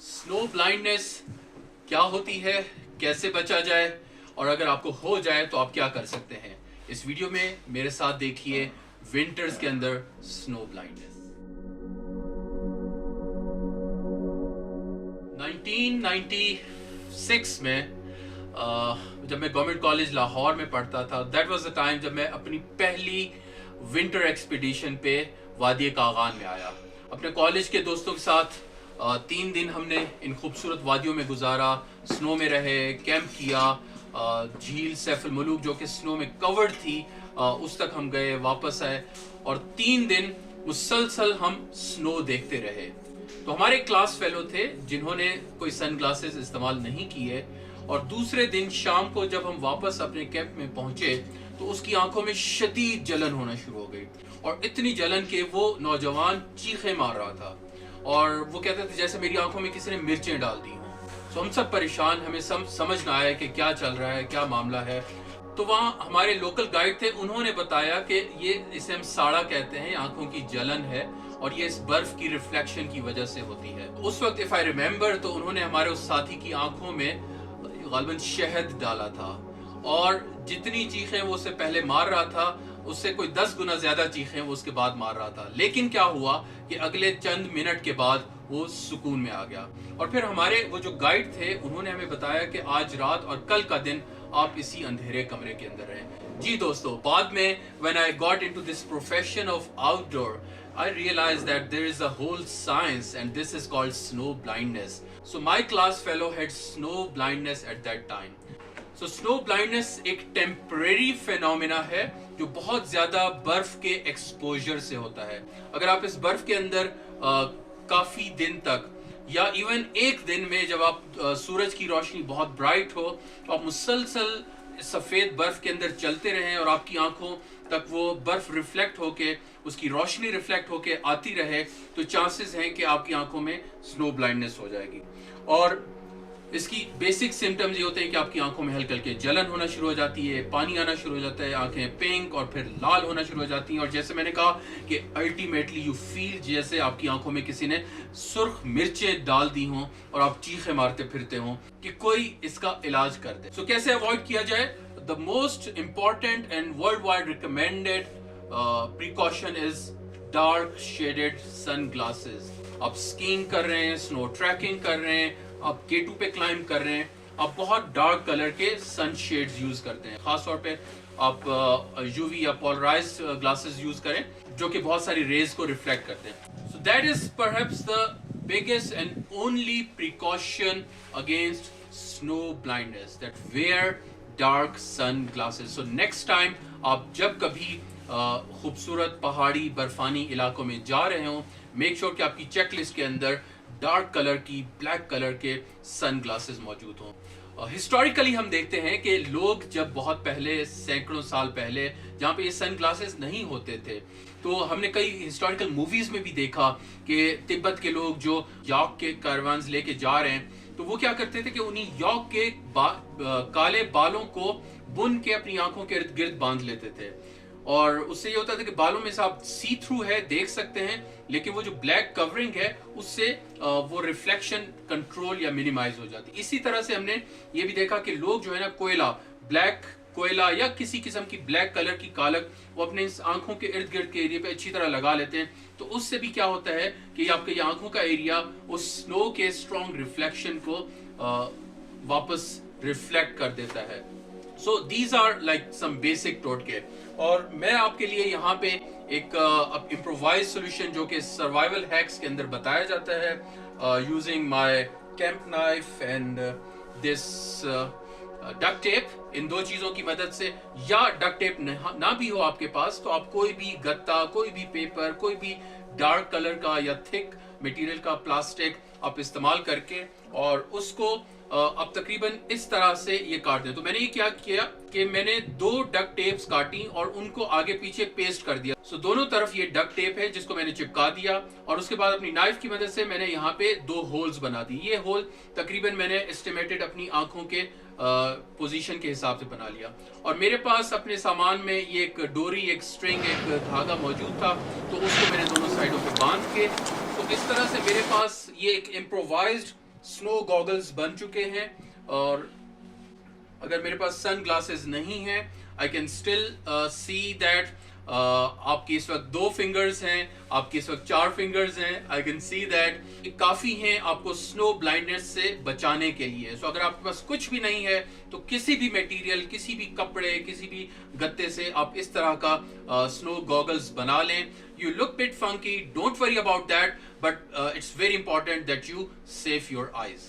Snow blindness क्या होती है, कैसे बचा जाए, और अगर आपको हो जाए तो आप क्या कर सकते हैं। इस वीडियो में मेरे साथ देखिए विंटर्स के अंदर स्नो ब्लाइंडनेस। 1996 में जब मैं गवर्नमेंट कॉलेज लाहौर में पढ़ता था, दैट वाज द टाइम जब मैं अपनी पहली विंटर एक्सपीडिशन पे वादी कागान में आया। अपने कॉलेज के दोस्तों के साथ 3 दिन हमने इन खूबसूरत वादियों में गुजारा, स्नो में रहे, कैंप किया। झील सैफ अल मलूक जो कि स्नो में कवर्ड थी, उस तक हम गए, वापस आए और 3 दिन मुसलसल हम स्नो देखते रहे। तो हमारे क्लास फेलो थे जिन्होंने कोई सन ग्लासेस इस्तेमाल नहीं किए, और दूसरे दिन शाम को जब हम वापस अपने कैंप में पहुंचे तो उसकी आंखों में शदीद जलन होना शुरू हो गई, और इतनी जलन के वो नौजवान चीखें मार रहा था और वो कहते थे जैसे मेरी आंखों में किसी ने मिर्चें डाल दी हों। तो हम सब परेशान, हमें समझ ना आया कि क्या चल रहा है, क्या मामला है। तो वहाँ हमारे लोकल गाइड थे, उन्होंने बताया कि ये इसे हम साड़ा कहते हैं, आंखों की जलन है और ये इस बर्फ की रिफ्लेक्शन की वजह से होती है। उस वक्त इफ आई रिमेम्बर तो उन्होंने हमारे उस साथी की आंखों में गालिबन शहद डाला था, और जितनी चीखें वो उससे पहले मार रहा था उससे कोई 10 गुना ज्यादा चीखें वो उसके बाद मार रहा था। लेकिन क्या हुआ कि अगले चंद मिनट के बाद वो सुकून में आ गया। और फिर हमारे वो जो गाइड थे उन्होंने हमें बताया कि आज रात और कल का दिन आप इसी अंधेरे कमरे के अंदर रहें। जी दोस्तों, बाद में when I got into this profession of outdoor, I realized that there is a whole science and this is called snow blindness. So my class fellow had snow blindness at that time. So snow blindness एक temporary phenomena है जो बहुत ज्यादा बर्फ के exposure से होता है। अगर आप इस बर्फ के अंदर काफी दिन तक या इवन एक दिन में जब आप सूरज की रोशनी बहुत ब्राइट हो तो आप मुसलसल सफेद बर्फ के अंदर चलते रहें और आपकी आंखों तक वो बर्फ रिफ्लेक्ट होके, उसकी रोशनी रिफ्लेक्ट होके आती रहे, तो चांसेस हैं कि आपकी आंखों में स्नो ब्लाइंडनेस हो जाएगी। और इसकी बेसिक सिम्टम्स ये होते हैं कि आपकी आंखों में हल्के हल्के जलन होना शुरू हो जाती है, पानी आना शुरू हो जाता है, आंखें पिंक और फिर लाल होना शुरू हो जाती हैं, और जैसे मैंने कहा कि अल्टीमेटली यू फील जैसे आपकी आंखों में किसी ने सुर्ख मिर्चें डाल दी हों और आप चीखें मारते फिरते हों कि कोई इसका इलाज कर दे। सो कैसे अवॉइड किया जाए? The most important and world wide recommended precaution is dark shaded sun glasses. आप स्कीइंग कर रहे हैं, स्नो ट्रैकिंग कर रहे हैं, आप K2 पे क्लाइंब कर रहे हैं, आप बहुत डार्क कलर के सन शेड्स यूज करते हैं। खास तौर पे आप यूवी या पोलराइज्ड ग्लासेस यूज करें जो कि बहुत सारी रेज को रिफ्लेक्ट करते हैं। So that is perhaps the biggest and only precaution against snow blindness, that wear dark sun glasses. So next time आप जब कभी खूबसूरत पहाड़ी बर्फानी इलाकों में जा रहे हो, मेक श्योर कि आपकी चेकलिस्ट के अंदर डार्क कलर की, ब्लैक कलर के सन ग्लासेस मौजूद हों। हिस्टोरिकली हम देखते हैं कि लोग जब बहुत पहले, सैकड़ों साल पहले, जहाँ पे ये सन ग्लासेस नहीं होते थे, तो हमने कई हिस्टोरिकल मूवीज में भी देखा कि तिब्बत के लोग जो यॉक के कारवान्स लेके जा रहे हैं तो वो क्या करते थे कि उन्हीं यॉक के काले बालों को बुन के अपनी आंखों के इर्द गिर्द बांध लेते थे, और उससे ये होता था कि बालों में से आप सी थ्रू है देख सकते हैं, लेकिन वो जो ब्लैक कवरिंग है उससे वो रिफ्लेक्शन कंट्रोल या मिनिमाइज हो जाती। इसी तरह से हमने ये भी देखा कि लोग जो है ना कोयला, ब्लैक कोयला या किसी किस्म की ब्लैक कलर की कालक वो अपने इस आंखों के इर्द गिर्द के एरिया पे अच्छी तरह लगा लेते हैं, तो उससे भी क्या होता है कि आपके ये आंखों का एरिया उस स्नो के स्ट्रॉन्ग रिफ्लेक्शन को वापस रिफ्लेक्ट कर देता है। So these are like some basic टोटके, और मैं आपके लिए यहाँ पे एक इम्प्रोवाइज सोल्यूशन जो कि सर्वाइवल हैक्स के अंदर बताया जाता है using my camp knife and this duct tape. इन दो चीजों की मदद से, या डक्ट टेप ना भी हो आपके पास तो आप कोई भी गत्ता, कोई भी पेपर, कोई भी डार्क कलर का या थिक मटेरियल का प्लास्टिक आप इस्तेमाल करके और उसको अब तकरीबन इस तरह से ये काट दें। तो मैंने ये क्या किया कि मैंने 2 डक्ट टेप्स काटी और उनको आगे पीछे पेस्ट कर दिया। सो दोनों तरफ ये डक्ट टेप है जिसको मैंने चिपका दिया, और उसके बाद अपनी नाइफ की मदद से मैंने यहाँ पे 2 होल्स बना दी। ये होल तकरीबन मैंने एस्टिमेटेड अपनी आंखों के पोजीशन के हिसाब से बना लिया, और मेरे पास अपने सामान में ये एक डोरी, एक स्ट्रिंग, एक धागा मौजूद था, तो उसको मैंने दोनों साइडों पे बांध के, तो इस तरह से मेरे पास ये एक इम्प्रोवाइज्ड स्नो गॉगल्स बन चुके हैं, और अगर मेरे पास सन ग्लासेस नहीं है, I can still see that आपकी इस वक्त 2 फिंगर्स हैं, आपकी इस वक्त 4 फिंगर्स हैं. आई कैन सी दैट काफ़ी हैं आपको स्नो ब्लाइंडनेस से बचाने के लिए. सो अगर आपके पास कुछ भी नहीं है तो किसी भी मटेरियल, किसी भी कपड़े, किसी भी गत्ते से आप इस तरह का स्नो गॉगल्स बना लें. You look bit funky, don't worry about that, but it's very important that you save your eyes.